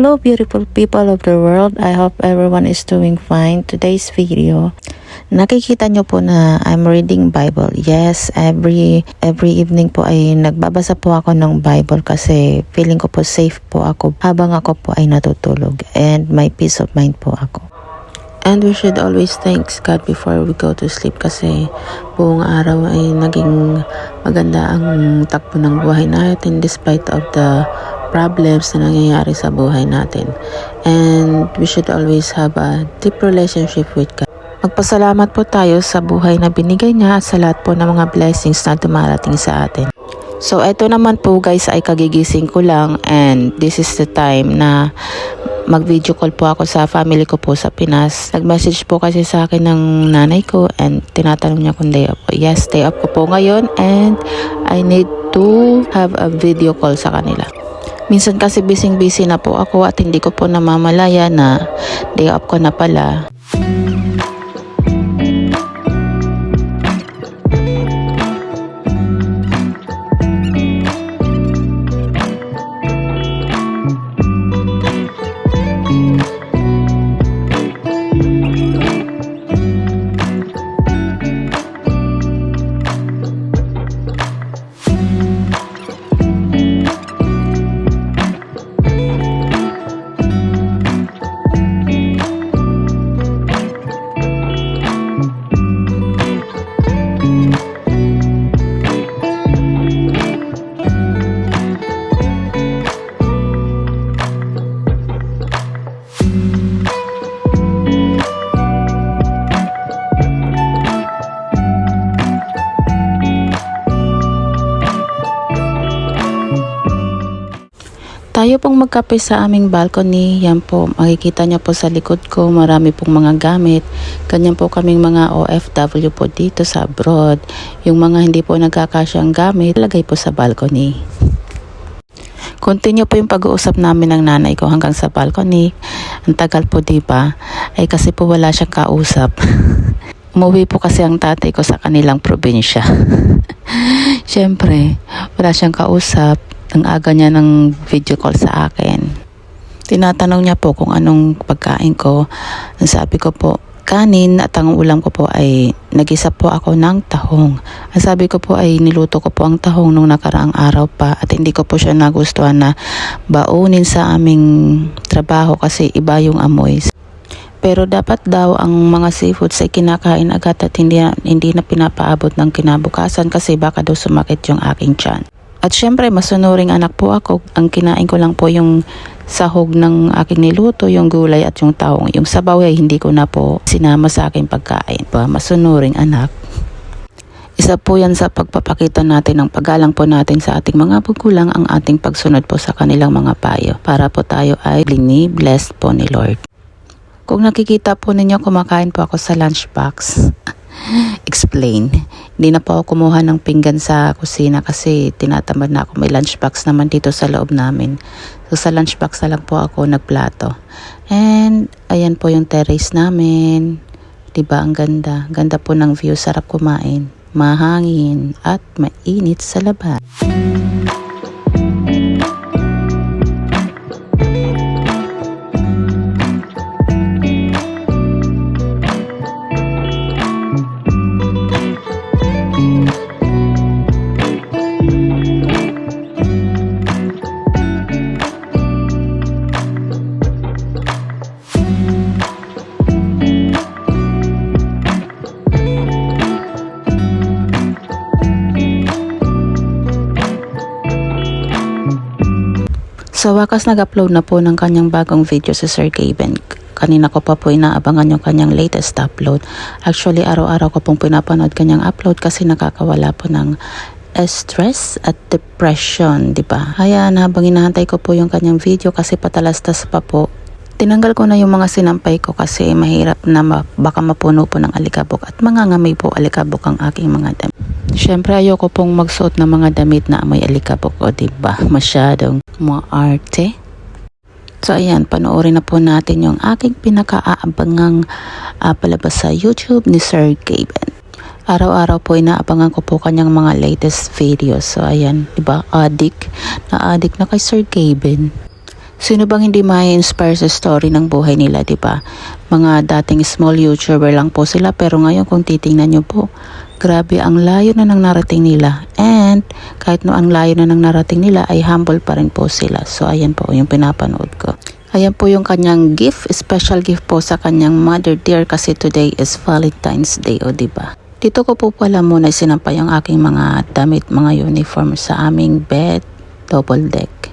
Hello beautiful people of the world, I hope everyone is doing fine. Today's video, nakikita nyo po na I'm reading Bible. Yes, every evening po ay nagbabasa po ako ng Bible kasi feeling ko po safe po ako habang ako po ay natutulog and may peace of mind po ako. And we should always thank God before we go to sleep kasi buong araw ay naging maganda ang takbo ng buhay natin despite of the problems na nangyayari sa buhay natin. And we should always have a deep relationship with God. Magpasalamat po tayo sa buhay na binigay niya at sa lahat po ng mga blessings na dumarating sa atin. So eto naman po guys ay kagigising ko lang and this is the time na mag-video call po ako sa family ko po sa Pinas. Nag-message po kasi sa akin ng nanay ko and tinatanong niya kung day off ko. Yes, day off ko po ngayon and I need to have a video call sa kanila. Minsan kasi busy na po ako at hindi ko po namamalaya na day off ko na pala. Tayo pong magkape sa aming balcony. Yan po, makikita niyo po sa likod ko, marami pong mga gamit. Ganyan po kaming mga OFW po dito sa abroad. Yung mga hindi po nagkakasyang gamit, lagay po sa balcony. Continue po yung pag-uusap namin ng nanay ko hanggang sa balcony. Ang tagal po diba? Ay kasi po wala siyang kausap. Umuwi po kasi ang tatay ko sa kanilang probinsya. Siyempre, wala siyang kausap. Ang aga niya ng video call sa akin. Tinatanong niya po kung anong pagkain ko. Ang sabi ko po, kanin at ang ulam ko po ay nag-isa po ako ng tahong. Ang sabi ko po ay niluto ko po ang tahong nung nakaraang araw pa at hindi ko po siya nagustuhan na baunin sa aming trabaho kasi iba yung amoy. Pero dapat daw ang mga seafoods ay kinakain agad at hindi na pinapaabot ng kinabukasan kasi baka daw sumakit yung aking tiyan. At syempre, masunuring anak po ako. Ang kinain ko lang po yung sahog ng aking niluto, yung gulay at yung tahong. Yung sabaw ay hindi ko na po sinama sa aking pagkain. Masunuring anak. Isa po yan sa pagpapakita natin ng paggalang po natin sa ating mga magulang ang ating pagsunod po sa kanilang mga payo. Para po tayo ay blessed po ni Lord. Kung nakikita po ninyo, kumakain po ako sa lunchbox. Explain. Hindi na po ako kumuha ng pinggan sa kusina kasi tinatamad na ako. May lunchbox naman dito sa loob namin. So sa lunchbox na lang po ako nagplato. And ayan po yung terrace namin. Diba ang ganda? Ganda po ng view. Sarap kumain. Mahangin at mainit sa labas. Sa wakas nag-upload na po ng kanyang bagong video si Sir Gaben. Kanina ko pa po inaabangan yung kanyang latest upload. Actually, araw-araw ko pong pinapanood kanyang upload kasi nakakawala po ng stress at depression, di ba? Ayan, habang hinahantay ko po yung kanyang video kasi patalastas pa po. Tinanggal ko na yung mga sinampay ko kasi mahirap na baka mapuno po ng alikabok at mangangamay po alikabok ang aking mga damit. Siyempre ayoko pong magsuot ng mga damit na amoy alikabok o diba? Masyadong maarte. So ayan, panoorin na po natin yung aking pinaka-aabangang palabas sa YouTube ni Sir Gaben. Araw-araw po inaabangan ko po kanyang mga latest videos. So ayan, diba? Na addict na kay Sir Gaben. Sino bang hindi ma-inspire sa story ng buhay nila, di ba? Mga dating small YouTuber lang po sila, pero ngayon kung titingnan nyo po, grabe ang layo na nang narating nila. And kahit no ang layo na nang narating nila ay humble pa rin po sila. So ayan po yung pinapanood ko. Ayan po yung kanyang gift, special gift po sa kanyang mother dear kasi today is Valentine's Day, o di ba? Dito ko po pala muna sinampay ang aking mga damit, mga uniform sa aming bed, double deck.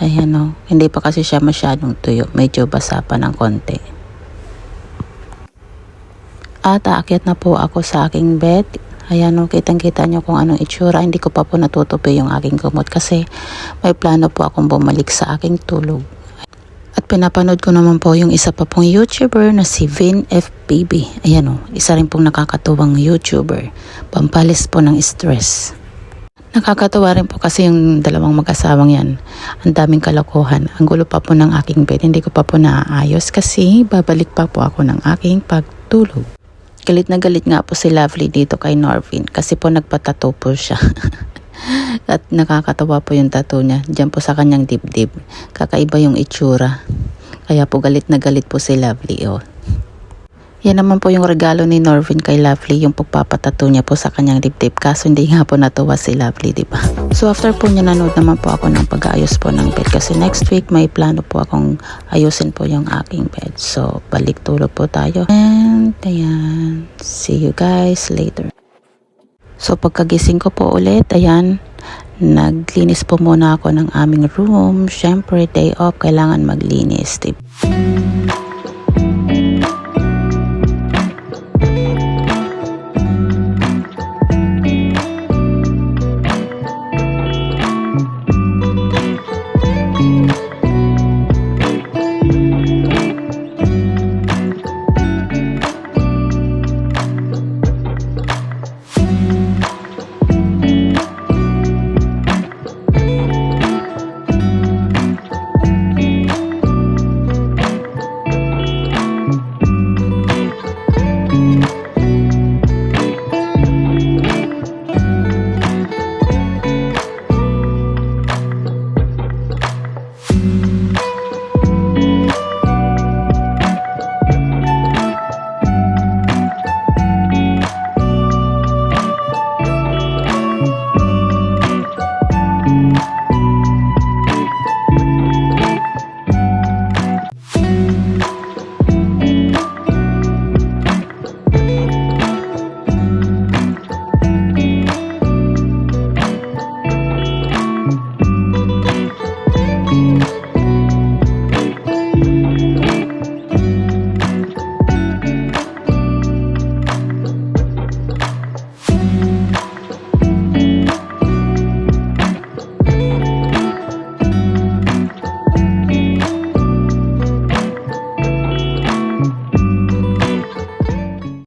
Ayan o, hindi pa kasi siya masyadong tuyo, medyo basa pa ng konti. At aakyat na po ako sa aking bed. Ayan o, kitang-kita nyo kung anong itsura. Hindi ko pa po natutupi yung aking kumot kasi may plano po akong bumalik sa aking tulog. At pinapanood ko naman po yung isa pa pong YouTuber na si Vin FPB. Ayan o, isa rin pong nakakatuwang YouTuber. Pampalis po ng stress. Nakakatawa rin po kasi yung dalawang mag-asawang yan. Ang daming kalokohan. Ang gulo pa po ng aking bed. Hindi ko pa po naaayos kasi babalik pa po ako ng aking pagtulog. Galit na galit nga po si Lovely dito kay Norvin kasi po nagpatato po siya. At nakakatawa po yung tattoo niya. Diyan po sa kanyang dibdib. Kakaiba yung itsura. Kaya po galit na galit po si Lovely. Oh. Yan naman po yung regalo ni Norvin kay Lovely, yung pagpapatato niya po sa kanyang dibdib. Kaso hindi nga po natuwa si Lovely, di ba? So after po niya nanood naman po ako ng pag-aayos po ng bed. Kasi next week may plano po akong ayusin po yung aking bed. So balik tulog po tayo. And ayan, see you guys later. So pagkagising ko po ulit, ayan, naglinis po muna ako ng aming room. Syempre day off, kailangan maglinis, di ba?